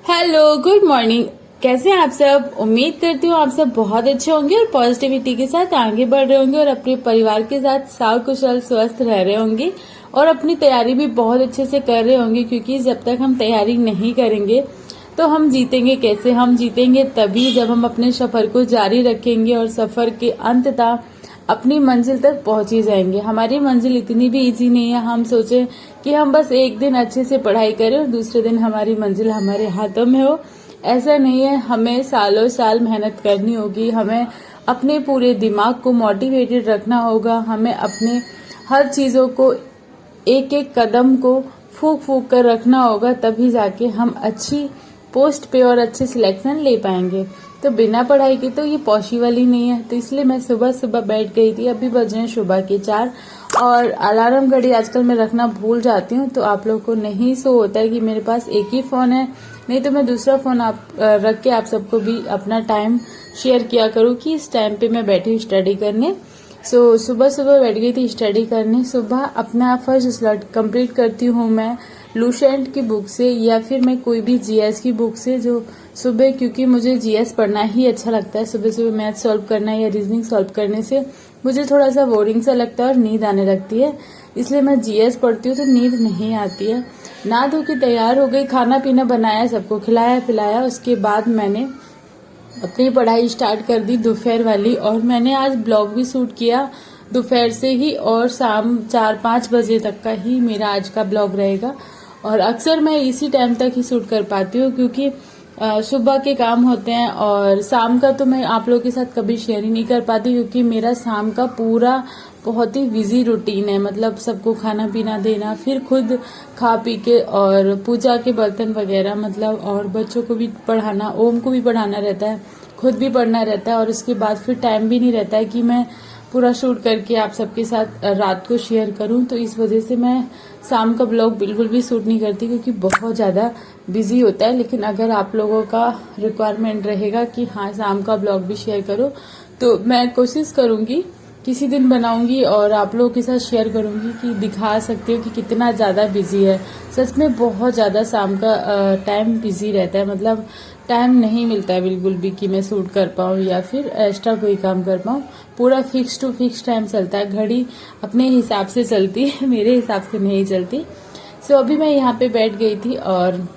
Hello, good morning. कैसे हैं आप सब? उम्मीद करती हूँ आप सब बहुत अच्छे होंगे और पॉजिटिविटी के साथ आगे बढ़ रहे होंगे और अपने परिवार के साथ साकुशल स्वस्थ रह रहे होंगे और अपनी तैयारी भी बहुत अच्छे से कर रहे होंगे, क्योंकि जब तक हम तैयारी नहीं करेंगे तो हम जीतेंगे कैसे? हम जीतेंगे तभी जब हम अपने सफर को जारी रखेंगे और सफर के अंततः अपनी मंजिल तक पहुंच ही जाएंगे। हमारी मंजिल इतनी भी इजी नहीं है हम सोचे कि हम बस एक दिन अच्छे से पढ़ाई करें और दूसरे दिन हमारी मंजिल हमारे हाथों में हो। ऐसा नहीं है, हमें सालों साल मेहनत करनी होगी, हमें अपने पूरे दिमाग को मोटिवेटेड रखना होगा, हमें अपने हर चीजों को एक एक कदम को फूक फूक कर रखना होगा, तभी जाके हम अच्छी पोस्ट पे और अच्छे सिलेक्शन ले पाएंगे। तो बिना पढ़ाई के तो ये पॉसिबल ही नहीं है। तो इसलिए मैं सुबह सुबह बैठ गई थी। अभी बज रहे हैं सुबह के 4 और अलार्म घड़ी आजकल मैं रखना भूल जाती हूँ। तो आप लोगों को नहीं सो होता है कि मेरे पास एक ही फोन है, नहीं तो मैं दूसरा फोन आप रख के आप सबको भी अपना टाइम शेयर किया करूँ कि इस टाइम पे मैं बैठी हूँ स्टडी करने। सुबह सुबह बैठ गई थी स्टडी करने। सुबह अपना फर्स्ट स्लॉट कंप्लीट करती हूँ मैं लूसेंट की बुक से या फिर मैं कोई भी जीएस की बुक से, जो सुबह, क्योंकि मुझे जीएस पढ़ना ही अच्छा लगता है। सुबह सुबह मैथ सॉल्व करना या रीजनिंग सॉल्व करने से मुझे थोड़ा सा बोरिंग सा लगता है और नींद आने लगती है, इसलिए मैं जीएस पढ़ती हूँ तो नींद नहीं आती है। नहा धो के तैयार हो गई, खाना पीना बनाया, सबको खिलाया पिलाया। उसके बाद मैंने अपनी पढ़ाई स्टार्ट कर दी दोपहर वाली, और मैंने आज ब्लॉग भी शूट किया दोपहर से ही, और शाम 4-5 बजे तक का ही मेरा आज का ब्लॉग रहेगा। और अक्सर मैं इसी टाइम तक ही शूट कर पाती हूँ, क्योंकि सुबह के काम होते हैं और शाम का तो मैं आप लोगों के साथ कभी शेयर ही नहीं कर पाती, क्योंकि मेरा शाम का पूरा बहुत ही बिजी रूटीन है। मतलब सबको खाना पीना देना, फिर खुद खा पी के और पूजा के बर्तन वगैरह, मतलब और बच्चों को भी पढ़ाना, ओम को भी पढ़ाना रहता है, खुद भी पढ़ना रहता है, और उसके बाद फिर टाइम भी नहीं रहता है कि मैं पूरा शूट करके आप सबके साथ रात को शेयर करूं। तो इस वजह से मैं शाम का ब्लॉग बिल्कुल भी शूट नहीं करती, क्योंकि बहुत ज़्यादा बिजी होता है। लेकिन अगर आप लोगों का रिक्वायरमेंट रहेगा कि हाँ शाम का ब्लॉग भी शेयर करो, तो मैं कोशिश करूंगी, किसी दिन बनाऊंगी और आप लोगों के साथ शेयर करूंगी कि दिखा सकती हूँ कि कितना ज़्यादा बिजी है। सच में बहुत ज़्यादा शाम का टाइम बिजी रहता है, मतलब टाइम नहीं मिलता है बिल्कुल भी कि मैं शूट कर पाऊँ या फिर एक्स्ट्रा कोई काम कर पाऊँ। पूरा फिक्स टू फिक्स टाइम चलता है, घड़ी अपने हिसाब से चलती है, मेरे हिसाब से नहीं चलती। अभी मैं यहाँ पे बैठ गई थी और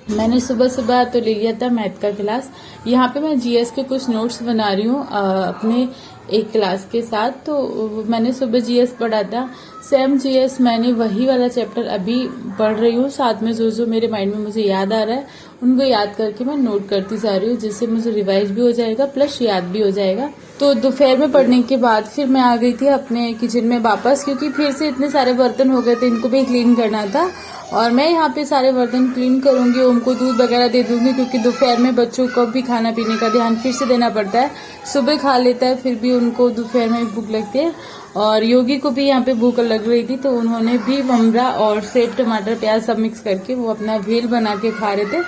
मैंने सुबह सुबह तो ले लिया था मैथ का क्लास। यहाँ पे मैं जीएस के कुछ नोट्स बना रही हूँ अपने एक क्लास के साथ। तो मैंने सुबह जीएस पढ़ा था, सेम जीएस मैंने वही वाला चैप्टर अभी पढ़ रही हूँ, साथ में जो जो मेरे माइंड में मुझे याद आ रहा है उनको याद करके मैं नोट करती जा रही हूँ, जिससे मुझे रिवाइज भी हो जाएगा प्लस याद भी हो जाएगा। तो दोपहर में पढ़ने के बाद फिर मैं आ गई थी अपने किचन में वापस, क्योंकि फिर से इतने सारे बर्तन हो गए थे, इनको भी क्लीन करना था। और मैं यहाँ पे सारे बर्तन क्लीन करूंगी, उनको दूध वगैरह दे दूंगी, क्योंकि दोपहर में बच्चों को भी खाना पीने का ध्यान फिर से देना पड़ता है। सुबह खा लेता है, फिर भी उनको दोपहर में भूख लगती है। और योगी को भी यहाँ पे भूख लग रही थी, तो उन्होंने भी ममरा और सेब टमाटर प्याज सब मिक्स करके वो अपना भेल बना के खा रहे थे।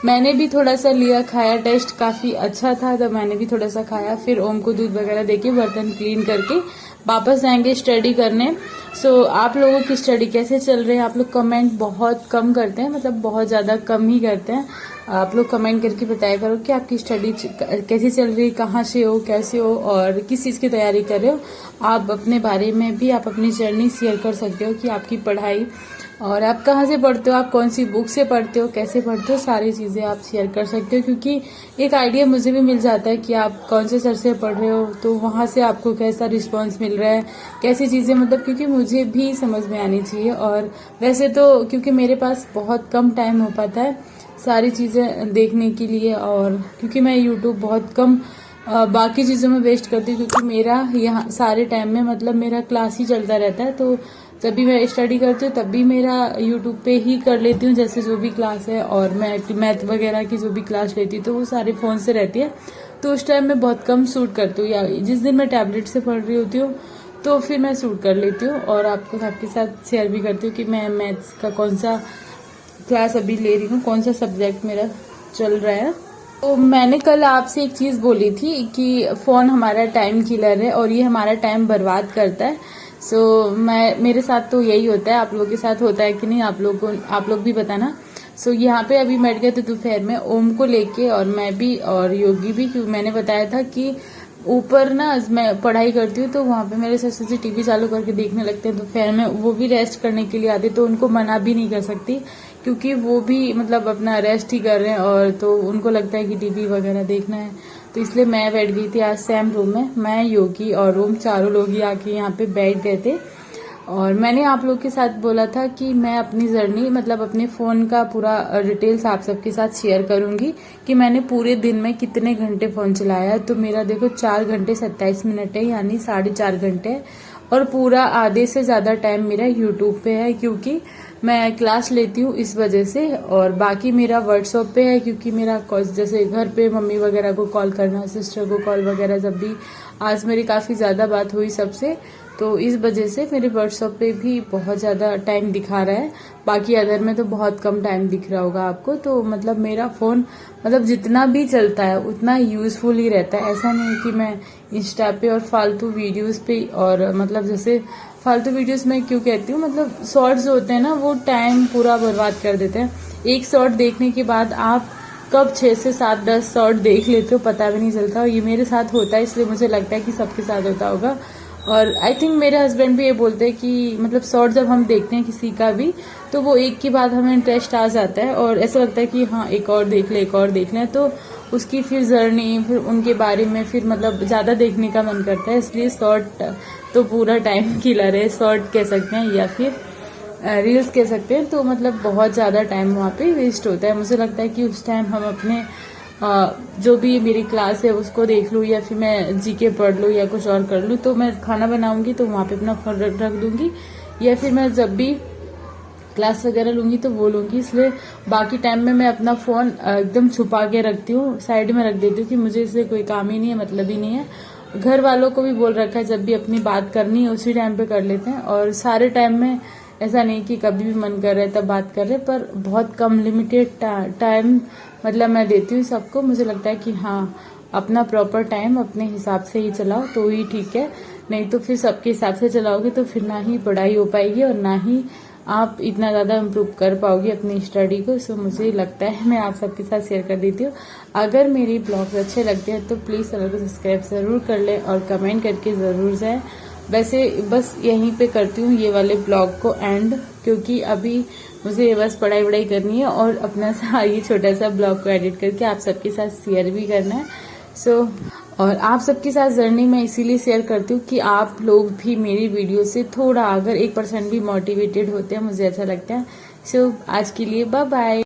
मैंने भी थोड़ा सा लिया, खाया, टेस्ट काफी अच्छा था, तो मैंने भी थोड़ा सा खाया। फिर ओम को दूध वगैरह देके बर्तन क्लीन करके वापस जाएंगे स्टडी करने। आप लोगों की स्टडी कैसे चल रही है? आप लोग कमेंट बहुत कम करते हैं, मतलब बहुत ज्यादा कम ही करते हैं। आप लोग कमेंट करके बताया करो कि आपकी स्टडी कैसी चल रही है, कहाँ से हो, कैसे हो और किस चीज की तैयारी कर रहे हो। आप अपने बारे में भी आप अपनी जर्नी शेयर कर सकते हो कि आपकी पढ़ाई और आप कहाँ से पढ़ते हो, आप कौन सी बुक से पढ़ते हो, कैसे पढ़ते हो, सारी चीज़ें आप शेयर कर सकते हो, क्योंकि एक आइडिया मुझे भी मिल जाता है कि आप कौन से सर से पढ़ रहे हो, तो वहाँ से आपको कैसा रिस्पांस मिल रहा है, कैसी चीज़ें, मतलब क्योंकि मुझे भी समझ में आनी चाहिए। और वैसे तो क्योंकि मेरे पास बहुत कम टाइम हो पाता है सारी चीज़ें देखने के लिए, और क्योंकि मैं यूट्यूब बहुत कम बाकी चीज़ों में वेस्ट करती हूँ, क्योंकि मेरा यहाँ सारे टाइम में मतलब मेरा क्लास ही चलता रहता है। तो जब भी मैं स्टडी करती हूँ तब भी मेरा यूट्यूब पे ही कर लेती हूँ, जैसे जो भी क्लास है, और मैं मैथ वगैरह की जो भी क्लास लेती हूँ तो वो सारे फ़ोन से रहती है। तो उस टाइम मैं बहुत कम शूट करती हूँ, या जिस दिन मैं टैबलेट से पढ़ रही होती हूँ तो फिर मैं शूट कर लेती हूँ और आपके साथ शेयर भी करती हूँ कि मैं मैथ्स का कौन सा क्लास अभी ले रही हूँ, कौन सा सब्जेक्ट मेरा चल रहा है। तो मैंने कल आपसे एक चीज़ बोली थी कि फ़ोन हमारा टाइम किलर है और ये हमारा टाइम बर्बाद करता है। मेरे साथ तो यही होता है, आप लोगों के साथ होता है कि नहीं, आप लोग भी बताना। सो यहाँ पे अभी बैठ गए थे दोपहर में ओम को लेके, और मैं भी और योगी भी, क्योंकि मैंने बताया था कि ऊपर ना मैं पढ़ाई करती हूँ तो वहाँ पे मेरे ससुर जी टीवी चालू करके देखने लगते हैं दोपहर में, वो भी रेस्ट करने के लिए आते, तो उनको मना भी नहीं कर सकती क्योंकि वो भी मतलब अपना रेस्ट ही कर रहे हैं, और तो उनको लगता है कि टीवी वगैरह देखना है। तो इसलिए मैं बैठ गई थी आज सेम रूम में, मैं योगी और ओम चारों लोग ही आके यहाँ पे बैठ गए थे। और मैंने आप लोग के साथ बोला था कि मैं अपनी जर्नी मतलब अपने फ़ोन का पूरा डिटेल्स आप सबके साथ शेयर करूंगी कि मैंने पूरे दिन में कितने घंटे फ़ोन चलाया। तो मेरा देखो 4 घंटे 27 मिनट है, यानी 4.5 घंटे, और पूरा आधे से ज़्यादा टाइम मेरा यूट्यूब पे है क्योंकि मैं क्लास लेती हूँ इस वजह से, और बाकी मेरा व्हाट्सएप पे है क्योंकि मेरा जैसे घर पे मम्मी वगैरह को कॉल करना, सिस्टर को कॉल वगैरह, जब भी आज मेरी काफ़ी ज़्यादा बात हुई सबसे, तो इस वजह से मेरे व्हाट्सएप पे भी बहुत ज़्यादा टाइम दिखा रहा है। बाकी अदर में तो बहुत कम टाइम दिख रहा होगा आपको। तो मतलब मेरा फ़ोन मतलब जितना भी चलता है उतना यूज़फुल ही रहता है। ऐसा नहीं कि मैं इंस्टा पे और फालतू वीडियोस पे, और मतलब जैसे फालतू वीडियोस में क्यों कहती हूँ, मतलब शॉर्ट्स होते हैं ना वो टाइम पूरा बर्बाद कर देते हैं। एक शॉर्ट देखने के बाद आप कब 6 से 7 10 शॉर्ट देख लेते हो पता भी नहीं चलता, और ये मेरे साथ होता है, इसलिए मुझे लगता है कि सबके साथ होता होगा। और आई थिंक मेरे हस्बैंड भी ये बोलते हैं कि मतलब शॉर्ट जब हम देखते हैं किसी का भी तो वो एक के बाद हमें इंटरेस्ट आ जाता है, और ऐसा लगता है कि हाँ एक और देख ले, एक और देख लें, तो उसकी फिर जर्नी, फिर उनके बारे में फिर मतलब ज़्यादा देखने का मन करता है। इसलिए शॉर्ट तो पूरा टाइम किलर है, शॉर्ट कह सकते हैं या फिर रील्स कह सकते हैं। तो मतलब बहुत ज़्यादा टाइम वहाँ पे वेस्ट होता है। मुझे लगता है कि उस टाइम हम अपने जो भी मेरी क्लास है उसको देख लूँ, या फिर मैं जीके पढ़ लूँ या कुछ और कर लूँ। तो मैं खाना बनाऊंगी तो वहाँ पे अपना फोन रख दूंगी, या फिर मैं जब भी क्लास वगैरह लूंगी तो वो लूंगी। इसलिए बाकी टाइम में मैं अपना फ़ोन एकदम छुपा के रखती हूँ, साइड में रख देती हूँ कि मुझे इससे कोई काम ही नहीं है, मतलब ही नहीं है। घर वालों को भी बोल रखा है जब भी अपनी बात करनी है उसी टाइम पे कर लेते हैं, और सारे टाइम में ऐसा नहीं कि कभी भी मन कर रहा है तब बात कर रहे, पर बहुत कम लिमिटेड टाइम मतलब मैं देती हूँ सबको। मुझे लगता है कि हाँ अपना प्रॉपर टाइम अपने हिसाब से ही चलाओ तो ही ठीक है, नहीं तो फिर सबके हिसाब से चलाओगे तो फिर ना ही पढ़ाई हो पाएगी और ना ही आप इतना ज़्यादा इम्प्रूव कर पाओगे अपनी स्टडी को। सो मुझे लगता है मैं आप सबके साथ शेयर कर देती हूँ। अगर मेरी ब्लॉग अच्छे लगते हैं तो प्लीज़ चैनल को सब्सक्राइब ज़रूर कर लें और कमेंट करके ज़रूर जाएं। वैसे बस यहीं पे करती हूँ ये वाले ब्लॉग को एंड, क्योंकि अभी मुझे बस पढ़ाई वढ़ाई करनी है और अपना सा ये छोटा सा ब्लॉग को एडिट करके आप सबके साथ शेयर भी करना है। सो और आप सबके साथ जर्नी मैं इसीलिए शेयर करती हूँ कि आप लोग भी मेरी वीडियो से थोड़ा अगर 1% भी मोटिवेटेड होते हैं, मुझे अच्छा लगता है। सो आज के लिए बाय बाय।